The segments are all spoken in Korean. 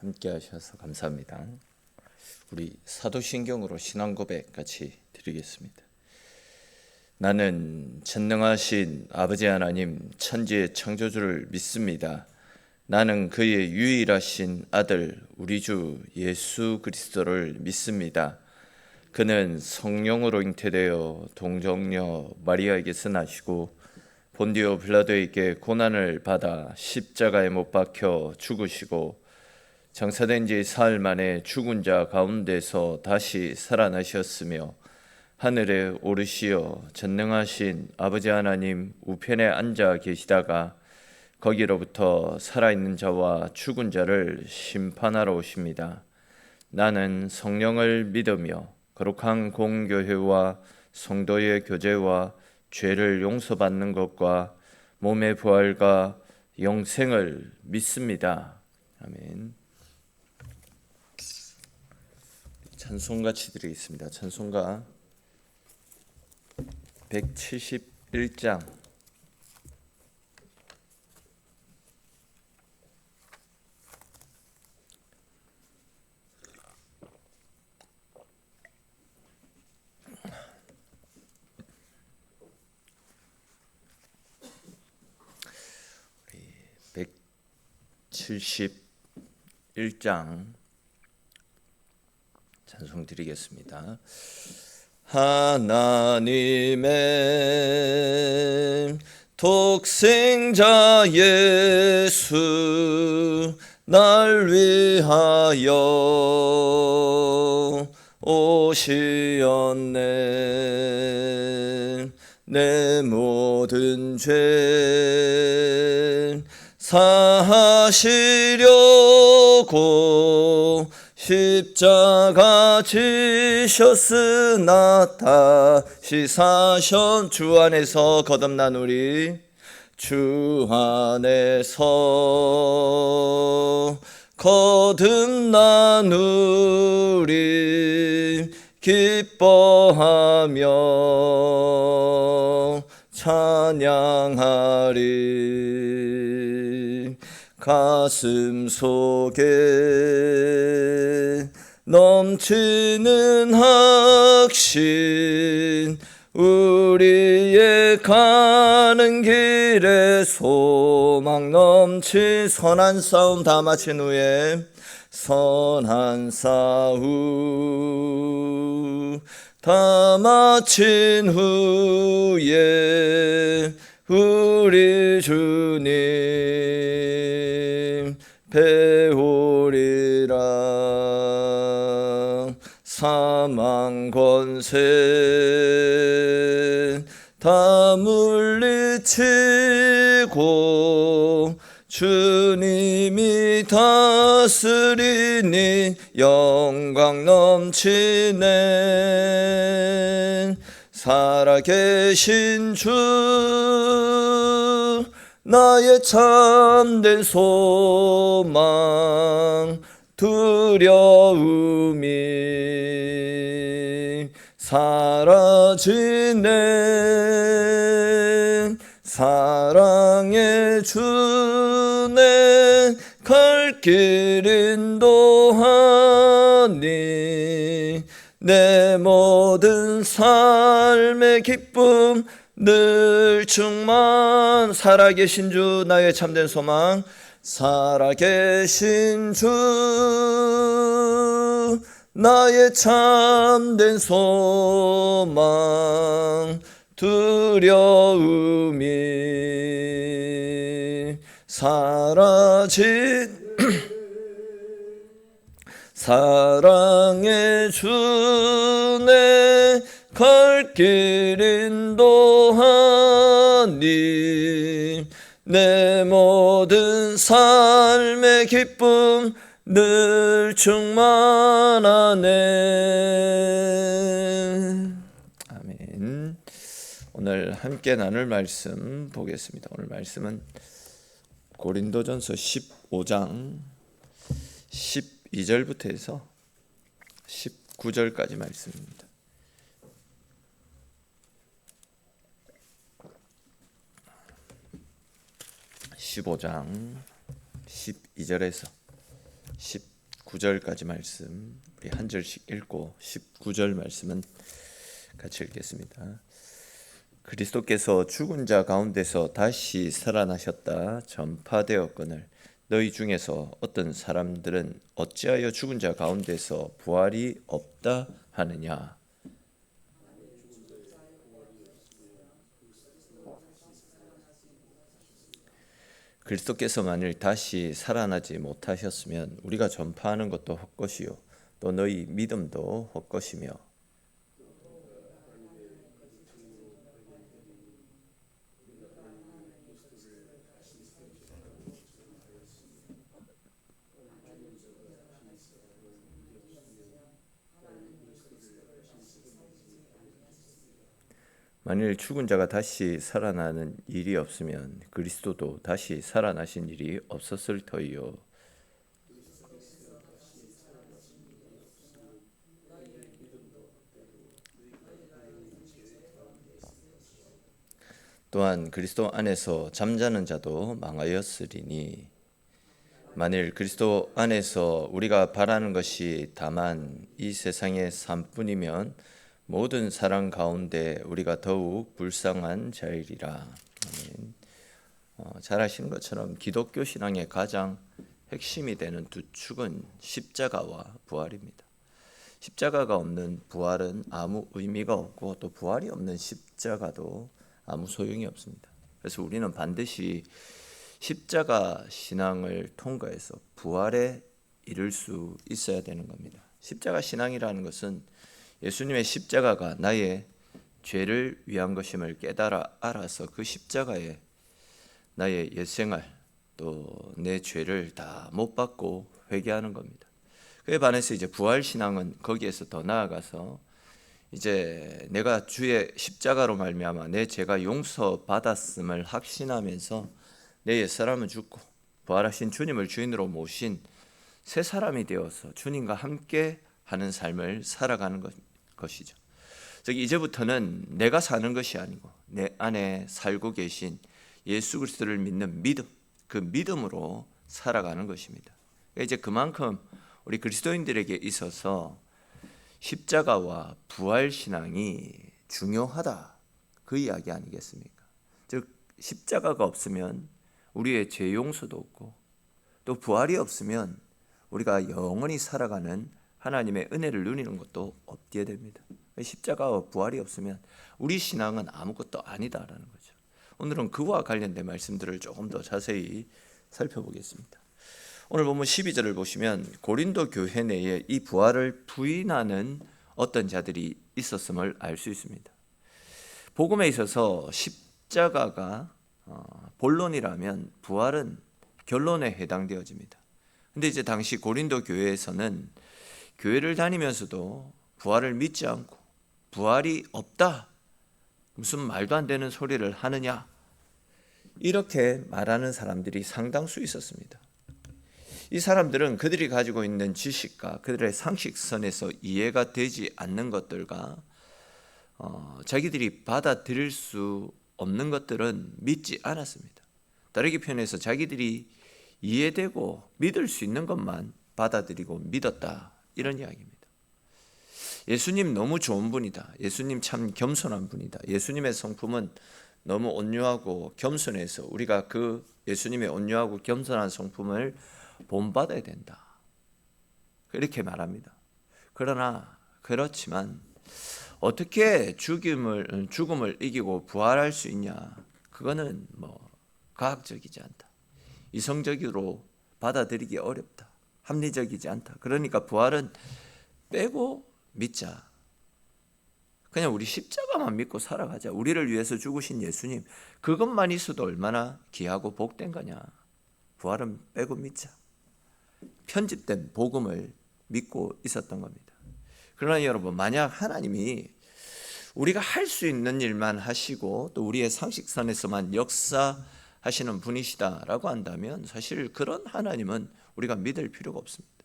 함께 하셔서 감사합니다. 우리 사도신경으로 신앙 고백 같이 드리겠습니다. 나는 전능하신 아버지 하나님 천지의 창조주를 믿습니다. 나는 그의 유일하신 아들 우리 주 예수 그리스도를 믿습니다. 그는 성령으로 잉태되어 동정녀 마리아에게서 나시고 본디오 빌라도에게 고난을 받아 십자가에 못 박혀 죽으시고 장사된 지 사흘 만에 죽은 자 가운데서 다시 살아나셨으며 하늘에 오르시어 전능하신 아버지 하나님 우편에 앉아 계시다가 거기로부터 살아있는 자와 죽은 자를 심판하러 오십니다. 나는 성령을 믿으며 거룩한 공교회와 성도의 교제와 죄를 용서받는 것과 몸의 부활과 영생을 믿습니다. 아멘. 찬송같이 드리겠습니다. 찬송가 171장 우리 171장 찬송 드리겠습니다. 하나님의 독생자 예수 날 위하여 오시었네. 내 모든 죄 사하시려고 십자가 지셨으나 다시 사셨. 주 안에서 거듭난 우리 주 안에서 거듭난 우리 기뻐하며 찬양하리. 가슴 속에 넘치는 확신 우리의 가는 길에 소망 넘치. 선한 싸움 다 마친 후에 선한 싸움 다 마친 후에 우리 주님 배우리라. 사망 권세 다 물리치고 주님이 다스리니 영광 넘치네. 살아계신 주 나의 참된 소망 두려움이 사라지네. 사랑의 주네 갈 길 인도하니 내 모든 삶의 기쁨 늘 충만. 살아계신 주 나의 참된 소망 살아계신 주 나의 참된 소망 두려움이 사라진 사랑의 주네 갈 길 인도하니 내 모든 삶의 기쁨 늘 충만하네. 아멘. 오늘 함께 나눌 말씀 보겠습니다. 오늘 말씀은 고린도전서 15장 12절부터 해서 19절까지 말씀입니다. 15장 12절에서 19절까지 말씀 우리 한 절씩 읽고 19절 말씀은 같이 읽겠습니다. 그리스도께서 죽은 자 가운데서 다시 살아나셨다 전파되었거늘 너희 중에서 어떤 사람들은 어찌하여 죽은 자 가운데서 부활이 없다 하느냐. 그리스도께서 만일 다시 살아나지 못하셨으면 우리가 전파하는 것도 헛것이요 또 너희 믿음도 헛것이며 만일 죽은 자가 다시 살아나는 일이 없으면 그리스도도 다시 살아나신 일이 없었을 터이요. 또한 그리스도 안에서 잠자는 자도 망하였으리니 만일 그리스도 안에서 우리가 바라는 것이 다만 이 세상의 삶뿐이면 모든 사랑 가운데 우리가 더욱 불쌍한 자이리라. 아멘. 잘 아시는 것처럼 기독교 신앙의 가장 핵심이 되는 두 축은 십자가와 부활입니다. 십자가가 없는 부활은 아무 의미가 없고 또 부활이 없는 십자가도 아무 소용이 없습니다. 그래서 우리는 반드시 십자가 신앙을 통과해서 부활에 이를 수 있어야 되는 겁니다. 십자가 신앙이라는 것은 예수님의 십자가가 나의 죄를 위한 것임을 깨달아 알아서 그 십자가에 나의 옛생활 또 내 죄를 다 못 받고 회개하는 겁니다. 그에 반해서 이제 부활 신앙은 거기에서 더 나아가서 이제 내가 주의 십자가로 말미암아 내 죄가 용서받았음을 확신하면서 내 옛사람은 죽고 부활하신 주님을 주인으로 모신 새 사람이 되어서 주님과 함께 하는 삶을 살아가는 것이죠. 즉 이제부터는 내가 사는 것이 아니고 내 안에 살고 계신 예수 그리스도를 믿는 믿음, 그 믿음으로 살아가는 것입니다. 이제 그만큼 우리 그리스도인들에게 있어서 십자가와 부활 신앙이 중요하다, 그 이야기 아니겠습니까? 즉 십자가가 없으면 우리의 죄 용서도 없고 또 부활이 없으면 우리가 영원히 살아가는 하나님의 은혜를 누리는 것도 없게 됩니다. 십자가와 부활이 없으면 우리 신앙은 아무것도 아니다라는 거죠. 오늘은 그와 관련된 말씀들을 조금 더 자세히 살펴보겠습니다. 오늘 본문 12절을 보시면 고린도 교회 내에 이 부활을 부인하는 어떤 자들이 있었음을 알 수 있습니다. 복음에 있어서 십자가가 본론이라면 부활은 결론에 해당되어집니다. 근데 이제 당시 고린도 교회에서는 교회를 다니면서도 부활을 믿지 않고 부활이 없다, 무슨 말도 안 되는 소리를 하느냐, 이렇게 말하는 사람들이 상당수 있었습니다. 이 사람들은 그들이 가지고 있는 지식과 그들의 상식선에서 이해가 되지 않는 것들과 자기들이 받아들일 수 없는 것들은 믿지 않았습니다. 다르게 표현해서 자기들이 이해되고 믿을 수 있는 것만 받아들이고 믿었다, 이런 이야기입니다. 예수님 너무 좋은 분이다, 예수님 참 겸손한 분이다, 예수님의 성품은 너무 온유하고 겸손해서 우리가 그 예수님의 온유하고 겸손한 성품을 본받아야 된다, 이렇게 말합니다. 그러나 그렇지만 어떻게 죽음을 이기고 부활할 수 있냐, 그거는 과학적이지 않다, 이성적으로 받아들이기 어렵다, 합리적이지 않다. 그러니까 부활은 빼고 믿자. 그냥 우리 십자가만 믿고 살아가자. 우리를 위해서 죽으신 예수님, 그것만 있어도 얼마나 귀하고 복된 거냐. 부활은 빼고 믿자. 편집된 복음을 믿고 있었던 겁니다. 그러나 여러분, 만약 하나님이 우리가 할 수 있는 일만 하시고 또 우리의 상식선에서만 역사하시는 분이시다라고 한다면 사실 그런 하나님은 우리가 믿을 필요가 없습니다.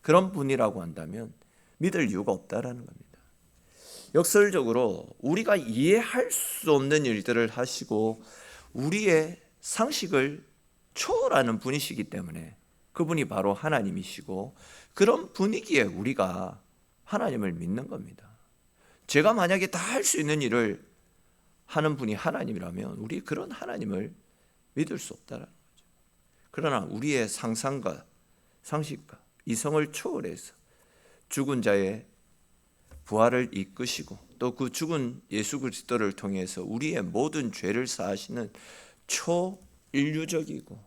그런 분이라고 한다면 믿을 이유가 없다라는 겁니다. 역설적으로 우리가 이해할 수 없는 일들을 하시고 우리의 상식을 초월하는 분이시기 때문에 그분이 바로 하나님이시고, 그런 분위기에 우리가 하나님을 믿는 겁니다. 제가 만약에 다 할 수 있는 일을 하는 분이 하나님이라면 우리 그런 하나님을 믿을 수 없다는 거죠. 그러나 우리의 상상과 상식과 이성을 초월해서 죽은 자의 부활을 이끄시고 또 그 죽은 예수 그리스도를 통해서 우리의 모든 죄를 사하시는 초인류적이고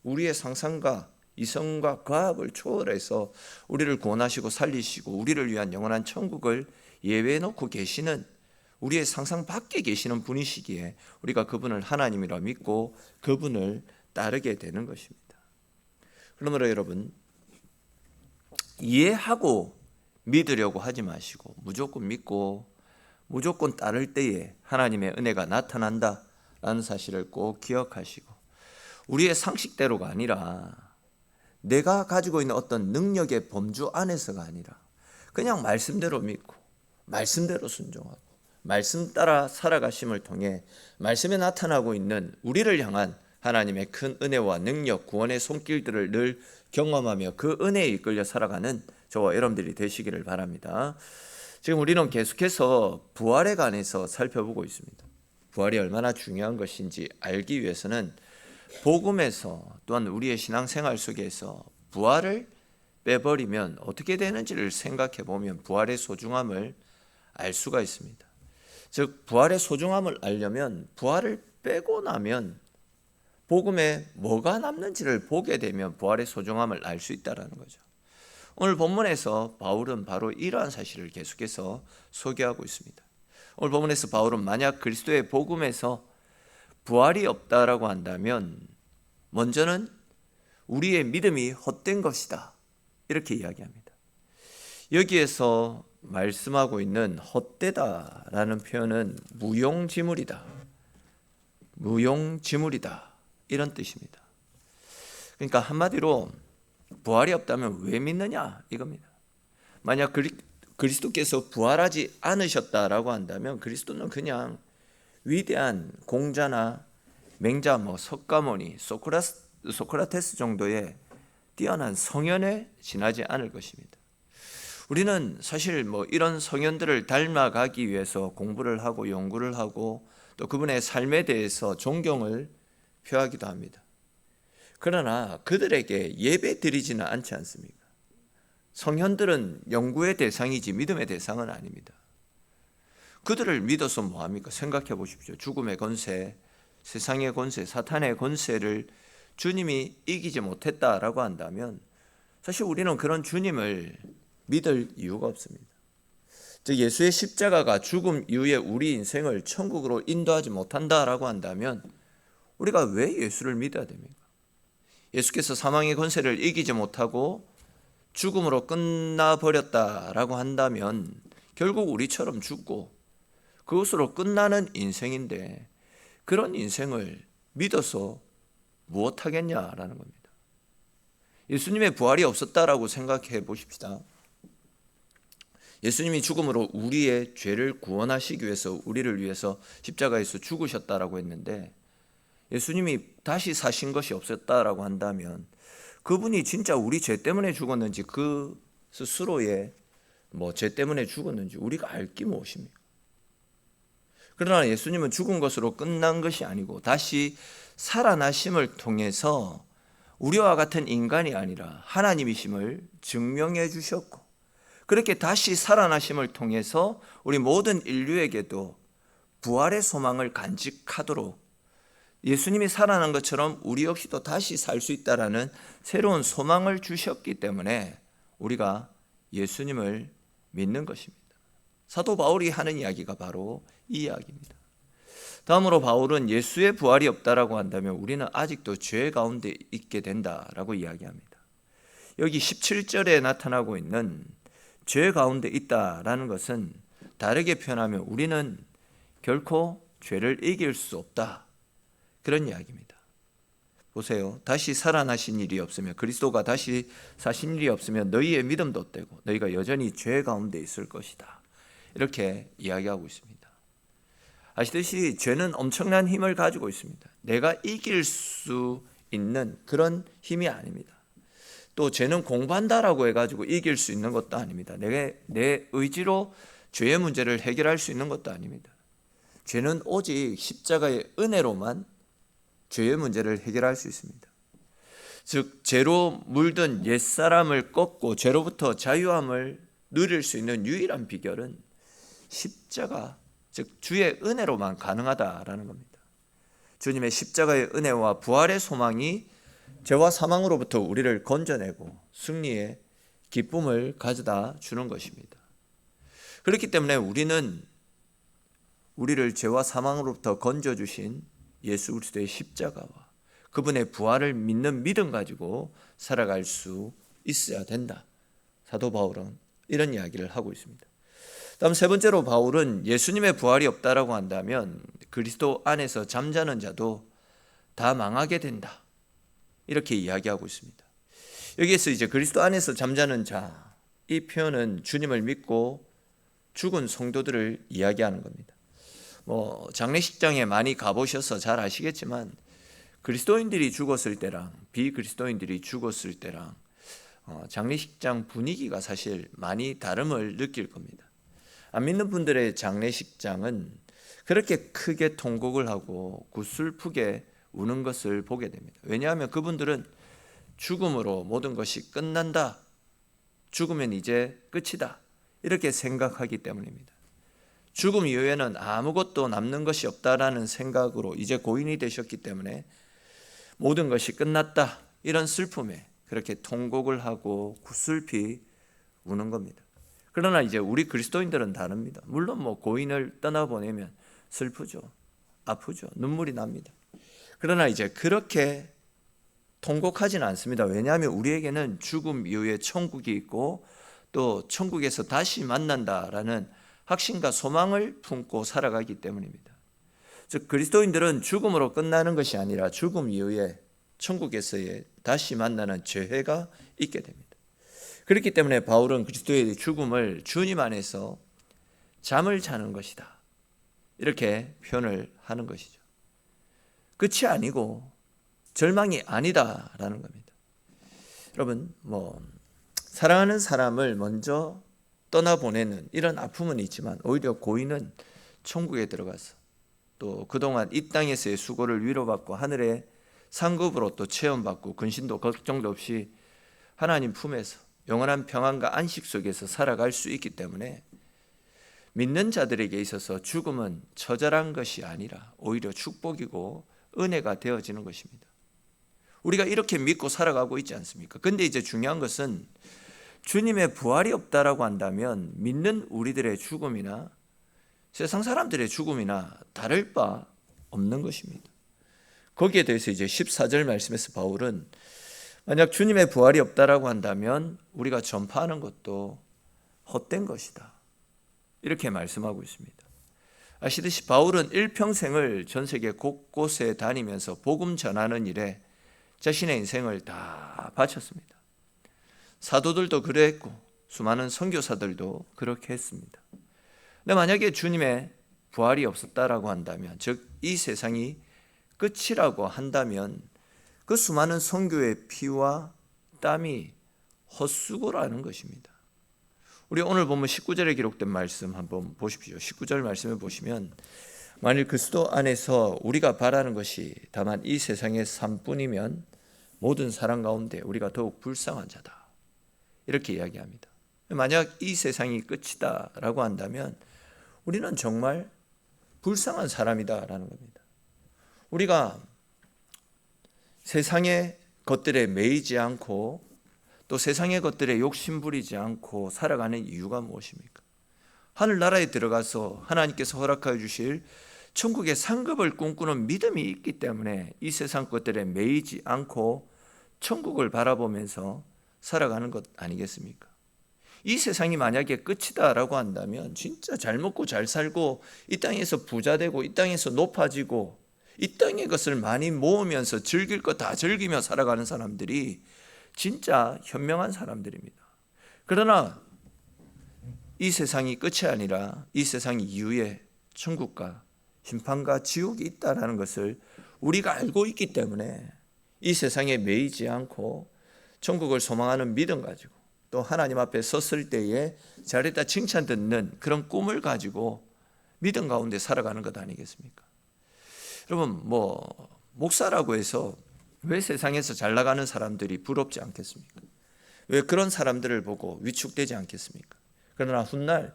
우리의 상상과 이성과 과학을 초월해서 우리를 구원하시고 살리시고 우리를 위한 영원한 천국을 예외해 놓고 계시는, 우리의 상상 밖에 계시는 분이시기에 우리가 그분을 하나님이라 믿고 그분을 따르게 되는 것입니다. 그러므로 여러분, 이해하고 믿으려고 하지 마시고 무조건 믿고 무조건 따를 때에 하나님의 은혜가 나타난다라는 사실을 꼭 기억하시고, 우리의 상식대로가 아니라 내가 가지고 있는 어떤 능력의 범주 안에서가 아니라 그냥 말씀대로 믿고 말씀대로 순종하고 말씀 따라 살아가심을 통해 말씀에 나타나고 있는 우리를 향한 하나님의 큰 은혜와 능력, 구원의 손길들을 늘 경험하며 그 은혜에 이끌려 살아가는 저와 여러분들이 되시기를 바랍니다. 지금 우리는 계속해서 부활에 관해서 살펴보고 있습니다. 부활이 얼마나 중요한 것인지 알기 위해서는 복음에서 또한 우리의 신앙생활 속에서 부활을 빼버리면 어떻게 되는지를 생각해 보면 부활의 소중함을 알 수가 있습니다. 즉 부활의 소중함을 알려면 부활을 빼고 나면 복음에 뭐가 남는지를 보게 되면 부활의 소중함을 알 수 있다는 거죠. 오늘 본문에서 바울은 바로 이러한 사실을 계속해서 소개하고 있습니다. 오늘 본문에서 바울은 만약 그리스도의 복음에서 부활이 없다라고 한다면 먼저는 우리의 믿음이 헛된 것이다, 이렇게 이야기합니다. 여기에서 말씀하고 있는 헛되다라는 표현은 무용지물이다, 무용지물이다, 이런 뜻입니다. 그러니까 한마디로 부활이 없다면 왜 믿느냐 이겁니다. 만약 그리스도께서 부활하지 않으셨다라고 한다면 그리스도는 그냥 위대한 공자나 맹자, 석가모니, 소크라테스 정도의 뛰어난 성현에 지나지 않을 것입니다. 우리는 사실 이런 성현들을 닮아가기 위해서 공부를 하고 연구를 하고 또 그분의 삶에 대해서 존경을 표하기도 합니다. 그러나 그들에게 예배 드리지는 않지 않습니까? 성현들은 연구의 대상이지 믿음의 대상은 아닙니다. 그들을 믿어서 뭐합니까? 생각해 보십시오. 죽음의 권세, 세상의 권세, 사탄의 권세를 주님이 이기지 못했다라고 한다면 사실 우리는 그런 주님을 믿을 이유가 없습니다. 즉 예수의 십자가가 죽음 이후에 우리 인생을 천국으로 인도하지 못한다라고 한다면 우리가 왜 예수를 믿어야 됩니까? 예수께서 사망의 권세를 이기지 못하고 죽음으로 끝나버렸다라고 한다면 결국 우리처럼 죽고 그것으로 끝나는 인생인데 그런 인생을 믿어서 무엇하겠냐라는 겁니다. 예수님의 부활이 없었다라고 생각해 보십시다. 예수님이 죽음으로 우리의 죄를 구원하시기 위해서 우리를 위해서 십자가에서 죽으셨다라고 했는데 예수님이 다시 사신 것이 없었다라고 한다면 그분이 진짜 우리 죄 때문에 죽었는지 그 스스로의 죄 때문에 죽었는지 우리가 알기 무엇입니까? 그러나 예수님은 죽은 것으로 끝난 것이 아니고 다시 살아나심을 통해서 우리와 같은 인간이 아니라 하나님이심을 증명해 주셨고 그렇게 다시 살아나심을 통해서 우리 모든 인류에게도 부활의 소망을 간직하도록 예수님이 살아난 것처럼 우리 역시도 다시 살 수 있다라는 새로운 소망을 주셨기 때문에 우리가 예수님을 믿는 것입니다. 사도 바울이 하는 이야기가 바로 이 이야기입니다. 다음으로 바울은 예수의 부활이 없다라고 한다면 우리는 아직도 죄 가운데 있게 된다라고 이야기합니다. 여기 17절에 나타나고 있는 죄 가운데 있다라는 것은 다르게 표현하면 우리는 결코 죄를 이길 수 없다, 그런 이야기입니다. 보세요. 다시 살아나신 일이 없으면, 그리스도가 다시 사신 일이 없으면 너희의 믿음도 헛되고 너희가 여전히 죄 가운데 있을 것이다, 이렇게 이야기하고 있습니다. 아시듯이 죄는 엄청난 힘을 가지고 있습니다. 내가 이길 수 있는 그런 힘이 아닙니다. 또 죄는 공부한다라고 해가지고 이길 수 있는 것도 아닙니다. 내 의지로 죄의 문제를 해결할 수 있는 것도 아닙니다. 죄는 오직 십자가의 은혜로만 죄의 문제를 해결할 수 있습니다. 즉 죄로 물든 옛사람을 꺾고 죄로부터 자유함을 누릴 수 있는 유일한 비결은 십자가, 즉 주의 은혜로만 가능하다라는 겁니다. 주님의 십자가의 은혜와 부활의 소망이 죄와 사망으로부터 우리를 건져내고 승리의 기쁨을 가져다 주는 것입니다. 그렇기 때문에 우리는 우리를 죄와 사망으로부터 건져주신 예수 그리스도의 십자가와 그분의 부활을 믿는 믿음 가지고 살아갈 수 있어야 된다. 사도 바울은 이런 이야기를 하고 있습니다. 다음 세 번째로 바울은 예수님의 부활이 없다라고 한다면 그리스도 안에서 잠자는 자도 다 망하게 된다. 이렇게 이야기하고 있습니다. 여기에서 이제 그리스도 안에서 잠자는 자, 이 표현은 주님을 믿고 죽은 성도들을 이야기하는 겁니다. 장례식장에 많이 가보셔서 잘 아시겠지만 그리스도인들이 죽었을 때랑 비그리스도인들이 죽었을 때랑 장례식장 분위기가 사실 많이 다름을 느낄 겁니다. 안 믿는 분들의 장례식장은 그렇게 크게 통곡을 하고 구슬프게 우는 것을 보게 됩니다. 왜냐하면 그분들은 죽음으로 모든 것이 끝난다, 죽으면 이제 끝이다, 이렇게 생각하기 때문입니다. 죽음 이후에는 아무것도 남는 것이 없다라는 생각으로 이제 고인이 되셨기 때문에 모든 것이 끝났다, 이런 슬픔에 그렇게 통곡을 하고 구슬피 우는 겁니다. 그러나 이제 우리 그리스도인들은 다릅니다. 물론 고인을 떠나보내면 슬프죠, 아프죠, 눈물이 납니다. 그러나 이제 그렇게 통곡하지는 않습니다. 왜냐하면 우리에게는 죽음 이후에 천국이 있고 또 천국에서 다시 만난다라는 확신과 소망을 품고 살아가기 때문입니다. 즉 그리스도인들은 죽음으로 끝나는 것이 아니라 죽음 이후에 천국에서의 다시 만나는 죄회가 있게 됩니다. 그렇기 때문에 바울은 그리스도의 죽음을 주님 안에서 잠을 자는 것이다, 이렇게 표현을 하는 것이죠. 끝이 아니고 절망이 아니다라는 겁니다. 여러분, 사랑하는 사람을 먼저 떠나보내는 이런 아픔은 있지만 오히려 고인은 천국에 들어가서 또 그동안 이 땅에서의 수고를 위로받고 하늘의 상급으로 또 체험받고 근심도 걱정도 없이 하나님 품에서 영원한 평안과 안식 속에서 살아갈 수 있기 때문에 믿는 자들에게 있어서 죽음은 처절한 것이 아니라 오히려 축복이고 은혜가 되어지는 것입니다. 우리가 이렇게 믿고 살아가고 있지 않습니까? 근데 이제 중요한 것은 주님의 부활이 없다라고 한다면 믿는 우리들의 죽음이나 세상 사람들의 죽음이나 다를 바 없는 것입니다. 거기에 대해서 이제 14절 말씀에서 바울은 만약 주님의 부활이 없다라고 한다면 우리가 전파하는 것도 헛된 것이다, 이렇게 말씀하고 있습니다. 아시듯이 바울은 일평생을 전 세계 곳곳에 다니면서 복음 전하는 일에 자신의 인생을 다 바쳤습니다. 사도들도 그랬고 수많은 선교사들도 그렇게 했습니다. 근데 만약에 주님의 부활이 없었다라고 한다면, 즉 이 세상이 끝이라고 한다면 그 수많은 선교의 피와 땀이 헛수고라는 것입니다. 우리 오늘 보면 19절에 기록된 말씀 한번 보십시오. 19절 말씀을 보시면 만일 그리스도 안에서 우리가 바라는 것이 다만 이 세상의 삶뿐이면 모든 사람 가운데 우리가 더욱 불쌍한 자다, 이렇게 이야기합니다. 만약 이 세상이 끝이다라고 한다면 우리는 정말 불쌍한 사람이다라는 겁니다. 우리가 세상의 것들에 매이지 않고 또 세상의 것들에 욕심 부리지 않고 살아가는 이유가 무엇입니까? 하늘나라에 들어가서 하나님께서 허락하여 주실 천국의 상급을 꿈꾸는 믿음이 있기 때문에 이 세상 것들에 매이지 않고 천국을 바라보면서 살아가는 것 아니겠습니까? 이 세상이 만약에 끝이다라고 한다면 진짜 잘 먹고 잘 살고 이 땅에서 부자 되고 이 땅에서 높아지고 이 땅의 것을 많이 모으면서 즐길 것 다 즐기며 살아가는 사람들이 진짜 현명한 사람들입니다. 그러나 이 세상이 끝이 아니라 이 세상 이후에 천국과 심판과 지옥이 있다는 것을 우리가 알고 있기 때문에 이 세상에 매이지 않고 천국을 소망하는 믿음 가지고 또 하나님 앞에 섰을 때에 잘했다 칭찬 듣는 그런 꿈을 가지고 믿음 가운데 살아가는 것 아니겠습니까? 여러분, 목사라고 해서 왜 세상에서 잘 나가는 사람들이 부럽지 않겠습니까? 왜 그런 사람들을 보고 위축되지 않겠습니까? 그러나 훗날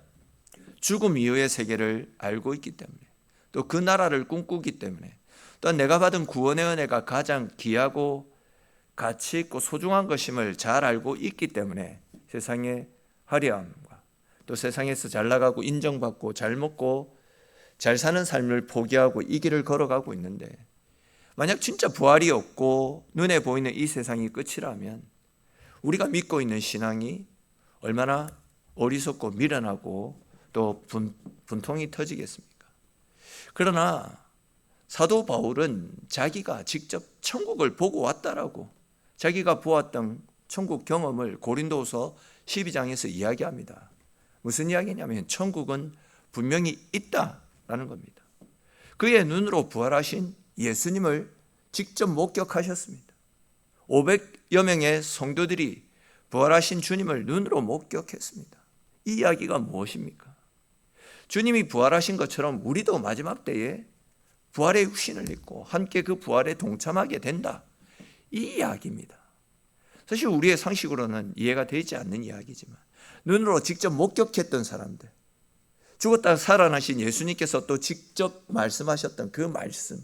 죽음 이후의 세계를 알고 있기 때문에, 또 그 나라를 꿈꾸기 때문에, 또한 내가 받은 구원의 은혜가 가장 귀하고 가치 있고 소중한 것임을 잘 알고 있기 때문에 세상의 화려함과 또 세상에서 잘 나가고 인정받고 잘 먹고 잘 사는 삶을 포기하고 이 길을 걸어가고 있는데, 만약 진짜 부활이 없고 눈에 보이는 이 세상이 끝이라면 우리가 믿고 있는 신앙이 얼마나 어리석고 미련하고 또 분통이 터지겠습니까? 그러나 사도 바울은 자기가 직접 천국을 보고 왔다라고, 자기가 보았던 천국 경험을 고린도후서 12장에서 이야기합니다. 무슨 이야기냐면 천국은 분명히 있다라는 겁니다. 그의 눈으로 부활하신 예수님을 직접 목격하셨습니다. 500여 명의 성도들이 부활하신 주님을 눈으로 목격했습니다. 이 이야기가 무엇입니까? 주님이 부활하신 것처럼 우리도 마지막 때에 부활의 육신을 입고 함께 그 부활에 동참하게 된다, 이 이야기입니다. 사실 우리의 상식으로는 이해가 되지 않는 이야기지만 눈으로 직접 목격했던 사람들, 죽었다 살아나신 예수님께서 또 직접 말씀하셨던 그 말씀,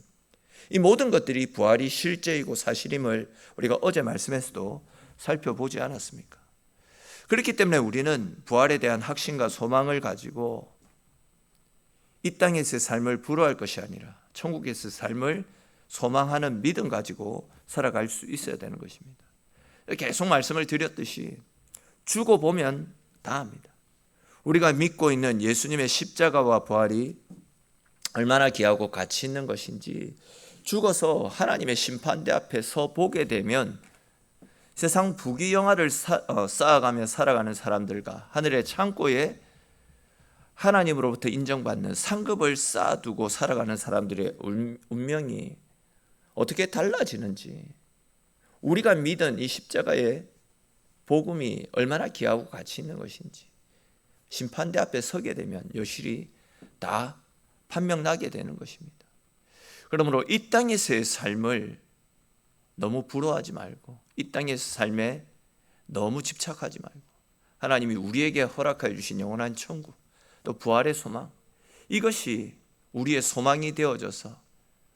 이 모든 것들이 부활이 실제이고 사실임을 우리가 어제 말씀에서도 살펴보지 않았습니까? 그렇기 때문에 우리는 부활에 대한 확신과 소망을 가지고 이 땅에서의 삶을 부러워할 것이 아니라 천국에서의 삶을 소망하는 믿음 가지고 살아갈 수 있어야 되는 것입니다. 계속 말씀을 드렸듯이 죽어보면 다 압니다. 우리가 믿고 있는 예수님의 십자가와 부활이 얼마나 귀하고 가치 있는 것인지 죽어서 하나님의 심판대 앞에 서 보게 되면 세상 부귀영화를 쌓아가며 살아가는 사람들과 하늘의 창고에 하나님으로부터 인정받는 상급을 쌓아두고 살아가는 사람들의 운명이 어떻게 달라지는지, 우리가 믿은 이 십자가의 복음이 얼마나 귀하고 가치 있는 것인지 심판대 앞에 서게 되면 여실히 다 판명나게 되는 것입니다. 그러므로 이 땅에서의 삶을 너무 부러워하지 말고 이 땅에서 삶에 너무 집착하지 말고 하나님이 우리에게 허락하여 주신 영원한 천국, 또 부활의 소망, 이것이 우리의 소망이 되어져서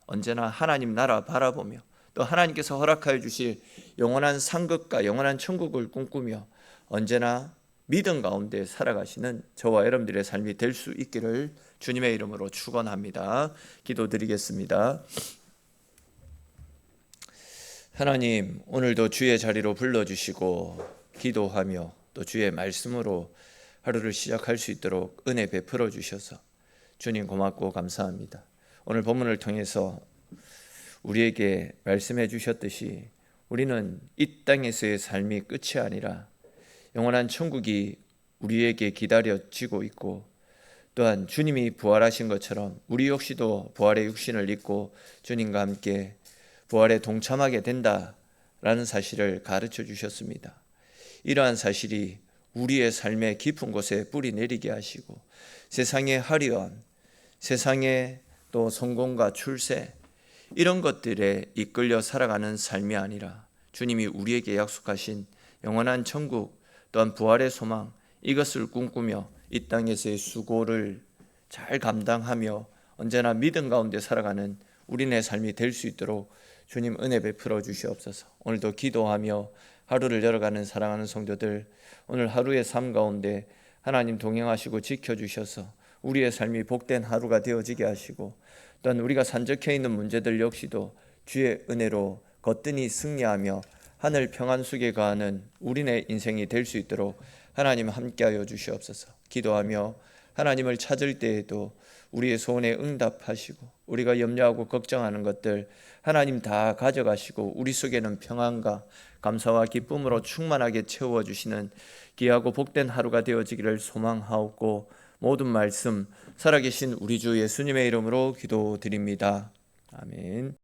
언제나 하나님 나라 바라보며 또 하나님께서 허락하여 주실 영원한 상급과 영원한 천국을 꿈꾸며 언제나 믿음 가운데 살아가시는 저와 여러분들의 삶이 될 수 있기를 주님의 이름으로 축원합니다. 기도드리겠습니다. 하나님, 오늘도 주의 자리로 불러주시고 기도하며 또 주의 말씀으로 하루를 시작할 수 있도록 은혜 베풀어 주셔서 주님 고맙고 감사합니다. 오늘 본문을 통해서 우리에게 말씀해 주셨듯이 우리는 이 땅에서의 삶이 끝이 아니라 영원한 천국이 우리에게 기다려지고 있고, 또한 주님이 부활하신 것처럼 우리 역시도 부활의 육신을 입고 주님과 함께 부활에 동참하게 된다라는 사실을 가르쳐 주셨습니다. 이러한 사실이 우리의 삶의 깊은 곳에 뿌리 내리게 하시고 세상의 화려함, 세상의 또 성공과 출세, 이런 것들에 이끌려 살아가는 삶이 아니라 주님이 우리에게 약속하신 영원한 천국, 또한 부활의 소망, 이것을 꿈꾸며 이 땅에서의 수고를 잘 감당하며 언제나 믿음 가운데 살아가는 우리네 삶이 될 수 있도록 주님 은혜 베풀어 주시옵소서. 오늘도 기도하며 하루를 열어가는 사랑하는 성도들, 오늘 하루의 삶 가운데 하나님 동행하시고 지켜주셔서 우리의 삶이 복된 하루가 되어지게 하시고, 또한 우리가 산적해 있는 문제들 역시도 주의 은혜로 거뜬히 승리하며 하늘 평안 속에 거하는 우리네 인생이 될 수 있도록 하나님 함께하여 주시옵소서. 기도하며 하나님을 찾을 때에도 우리의 소원에 응답하시고 우리가 염려하고 걱정하는 것들 하나님 다 가져가시고 우리 속에는 평안과 감사와 기쁨으로 충만하게 채워주시는 귀하고 복된 하루가 되어지기를 소망하옵고, 모든 말씀 살아계신 우리 주 예수님의 이름으로 기도드립니다. 아멘.